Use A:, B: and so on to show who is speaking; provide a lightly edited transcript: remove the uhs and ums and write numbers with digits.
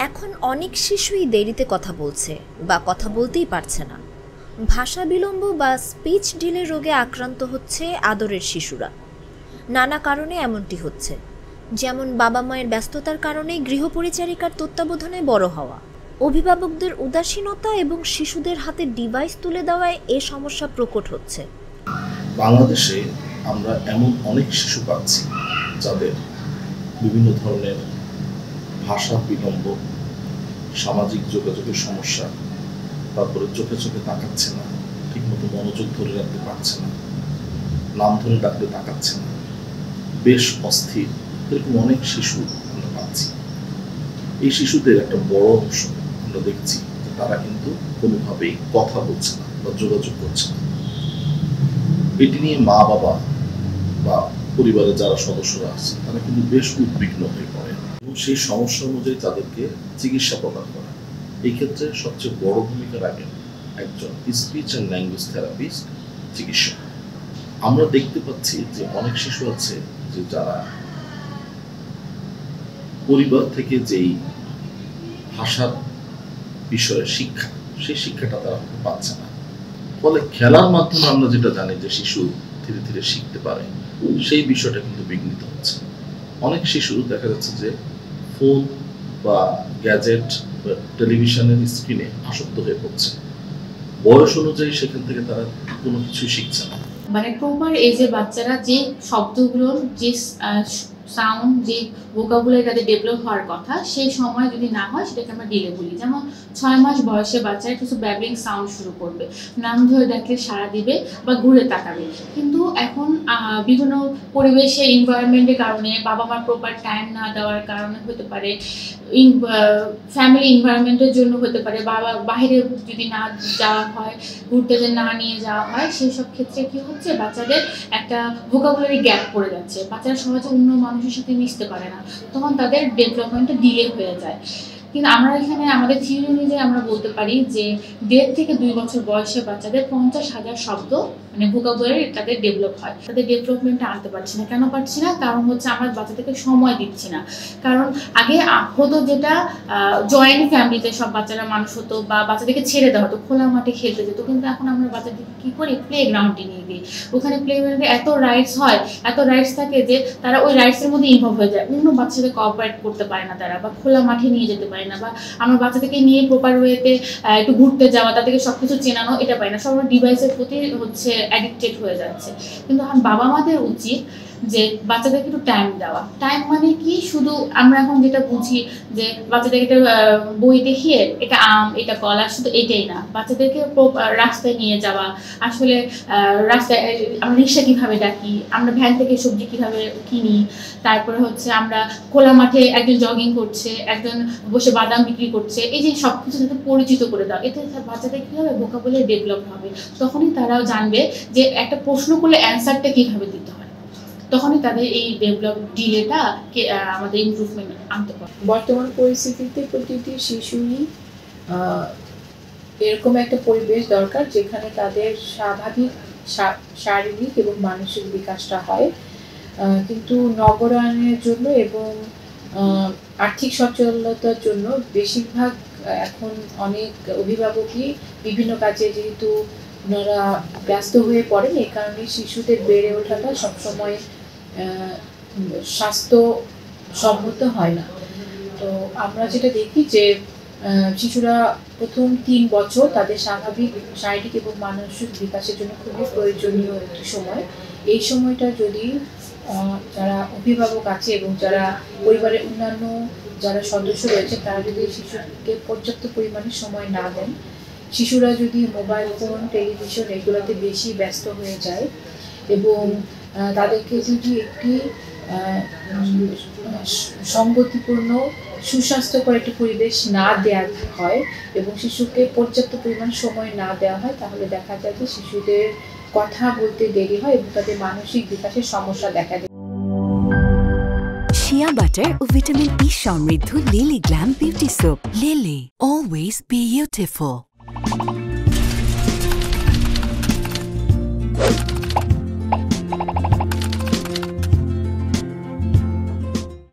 A: এখন অনেক শিশুই দেরিতে কথা বলছে বা কথা বলতেই পারছে না। ভাষা বিলম্ব বা স্পিচ ডিলে রোগে আক্রান্ত হচ্ছে আদরের শিশুরা। নানা কারণে এমনটি হচ্ছে, যেমন বাবা মায়ের ব্যস্ততার কারণে গৃহপরিচারিকার তত্ত্বাবধানে বড় হওয়া, অভিভাবকদের উদাসীনতা এবং শিশুদের হাতে ডিভাইস তুলে দেওয়ায় এ সমস্যা প্রকট হচ্ছে।
B: বাংলাদেশে আমরা এমন অনেক শিশু পাচ্ছি যাদের বিভিন্ন ধরনের ভাষা বিলম্ব, সামাজিক যোগাযোগের সমস্যা, তারপরে চোখে চোখে তাকাচ্ছে না, ঠিকমতো মনোযোগ ধরে রাখতে পারছে না, নাম ধরে ডাকতে তাকাচ্ছে না, বেশ অস্থির, এরকম অনেক শিশু আমরা পাচ্ছি। এই শিশুদের একটা বড় অংশ আমরা দেখছি যে তারা কিন্তু কোনোভাবেই কথা বলছে না বা যোগাযোগ করছে না। এটি নিয়ে মা বাবা বা পরিবারের যারা সদস্যরা আছে তারা কিন্তু বেশ উদ্বিগ্ন হয়ে পড়ে এবং সেই সমস্যা অনুযায়ী তাদেরকে চিকিৎসা প্রদান করা। এই ক্ষেত্রে সবচেয়ে বড় ভূমিকা রাখেন একজন স্পিচ অ্যান্ড ল্যাঙ্গুয়েজ থেরাপিস্ট, চিকিৎসক। আমরা দেখতে পাচ্ছি যে অনেক শিশু আছে যে যারা পরিবার থেকে যেই ভাষার বিষয়ে শিক্ষা, সেই শিক্ষাটা তারা পাচ্ছে না। ফলে খেলার মাধ্যমে আমরা যেটা জানি যে শিশু ধীরে ধীরে শিখতে পারে, সেই বিষয়টা কিন্তু বিঘ্নিত হচ্ছে। অনেক শিশু দেখা যাচ্ছে যে ফোন বা গ্যাজেট বা টেলিভিশনের স্ক্রিনে আসক্ত হয়ে পড়ছে। বয়স অনুযায়ী সেখান থেকে তারা কোনো কিছু শিখছে না।
C: মানে প্রপার এজে বাচ্চারা যে শব্দগুলোর যে সাউন্ড, যে ভোকাবুলারি তাদের ডেভেলপ হওয়ার কথা, সেই সময় যদি না হয় সেটাকে আমরা ডিলে বলি। যেমন 6 মাস বয়সে বাচ্চারা কিছু ব্যাবলিং সাউন্ড শুরু করবে, নাম ধরে ডাকলে সাড়া দিবে বা ঘুরে তাকাবে। কিন্তু এখন বিভিন্ন পরিবেশে, এনভায়রনমেন্টের কারণে, বাবা মার প্রপার টাইম না দেওয়ার কারণে হতে পারে, ফ্যামিলি এনভায়রনমেন্টের জন্য হতে পারে, বাবা বাইরে যদি না যাওয়া হয়, ঘুরতে যে না নিয়ে যাওয়া হয়, সেই সব ক্ষেত্রে কি হচ্ছে, বাচ্চাদের একটা ভোকাবুলারি গ্যাপ পড়ে যাচ্ছে। বাচ্চারা সহজে অন্য মানুষের সাথে মিশতে পারে না, তখন তাদের ডেভেলপমেন্টটা ডিলে হয়ে যায়। কিন্তু আমরা এখানে আমাদের থিওরি অনুযায়ী আমরা বলতে পারি যে 1.5 থেকে 2 বছর বয়সে বাচ্চাদের 50,000 শব্দ মানে ভোকাবুলারি তাদের ডেভেলপ হয়। তাদের ডেভেলপমেন্টটা আনতে পারছি না। কেন পারছি না? কারণ হচ্ছে আমরা বাচ্চাদেরকে সময় দিচ্ছি না। কারণ আগে হতো যেটা, জয়েন্ট ফ্যামিলিতে সব বাচ্চারা মানুষ হতো বা বাচ্চাদেরকে ছেড়ে দেওয়া হতো, খোলা মাঠে খেলতে যেত। কিন্তু এখন আমরা বাচ্চাদেরকে কী করি, প্লে গ্রাউন্ডে নিয়ে দিই। ওখানে প্লে গ্রাউন্ডে এত রাইটস হয়, এত রাইটস থাকে যে তারা ওই রাইটসের মধ্যে ইনভলভ হয়ে যায়। অন্য বাচ্চাদের কোঅপারেট করতে পারে না তারা, বা খোলা মাঠে নিয়ে যেতে পারে না, বা আমরা বাচ্চাদেরকে নিয়ে প্রপার ওয়েতে একটু ঘুরতে যাওয়া, তাদেরকে সব কিছু চেনানো, এটা পাই না। সব ডিভাইসের প্রতি হচ্ছে অ্যাডিক্টেড হয়ে যাচ্ছে। কিন্তু এখন বাবা মাদের উচিত যে বাচ্চাদেরকে একটু টাইম দেওয়া। টাইম মানে কি, শুধু আমরা এখন যেটা বুঝি যে বাচ্চাদেরকে একটা বই দেখিয়ে এটা আম, এটা কলা, শুধু এটাই না। বাচ্চাদেরকে রাস্তায় নিয়ে যাওয়া, আসলে রাস্তায় আমরা রিক্সা কীভাবে ডাকি, আমরা ভ্যান থেকে সবজি কীভাবে কিনি, তারপরে হচ্ছে আমরা খোলা মাঠে একজন জগিং করছে, একজন বসে বাদাম বিক্রি করছে, এই যে সব কিছু যাতে পরিচিত করে দাও। এতে বাচ্চাদের কী হবে, ভোকাবুলারি ডেভেলপ হবে। তখনই তারাও জানবে যে একটা প্রশ্ন করলে অ্যান্সারটা কীভাবে দিতে হয়। তখনই তাদের এই ডেভেলপ ডিলেটা আমাদের ইমপ্রুভমেন্ট আনতে পারে।
D: বর্তমান পরিস্থিতিতে প্রতিটি শিশুরই এরকম একটা পরিবেশ দরকার যেখানে তাদের স্বাভাবিক শারীরিক এবং মানসিক বিকাশটা হয়। কিন্তু নগরায়নের জন্য এবং আর্থিক সচ্ছলতার জন্য বেশিরভাগ এখন অনেক অভিভাবকই বিভিন্ন কাজে যেহেতু ওনারা ব্যস্ত হয়ে পড়েন, এই কারণে শিশুদের বেড়ে ওঠাটা সবসময় স্বাস্থ্যসম্মত হয় না। তো আমরা যেটা দেখি যে শিশুরা প্রথম 3 বছর তাদের স্বাভাবিক শারীরিক এবং মানসিক বিকাশের জন্য খুবই প্রয়োজনীয় একটি সময়। এই সময়টা যদি যারা অভিভাবক আছে এবং যারা পরিবারের অন্যান্য যারা সদস্য রয়েছে তারা যদি শিশুকে পর্যাপ্ত পরিমাণে সময় না দেন, শিশুরা যদি মোবাইল ফোন, টেলিভিশন এগুলোতে বেশি ব্যস্ত হয়ে যায় এবং তাদেরকে যদি একটি সংগতিপূর্ণ সুস্বাস্থ্যকর একটি পরিবেশ না দেওয়া হয় এবং শিশুকে পর্যাপ্ত পরিমাণ সময় না দেওয়া হয়, তাহলে দেখা যায় যে শিশুদের কথা বলতে দেরি হয় এবং তাদের মানসিক বিকাশের সমস্যা দেখা দেয়।
E: শিয়া বাটার ও ভিটামিন ই সমৃদ্ধ lily glam beauty soap. Lily, always beautiful.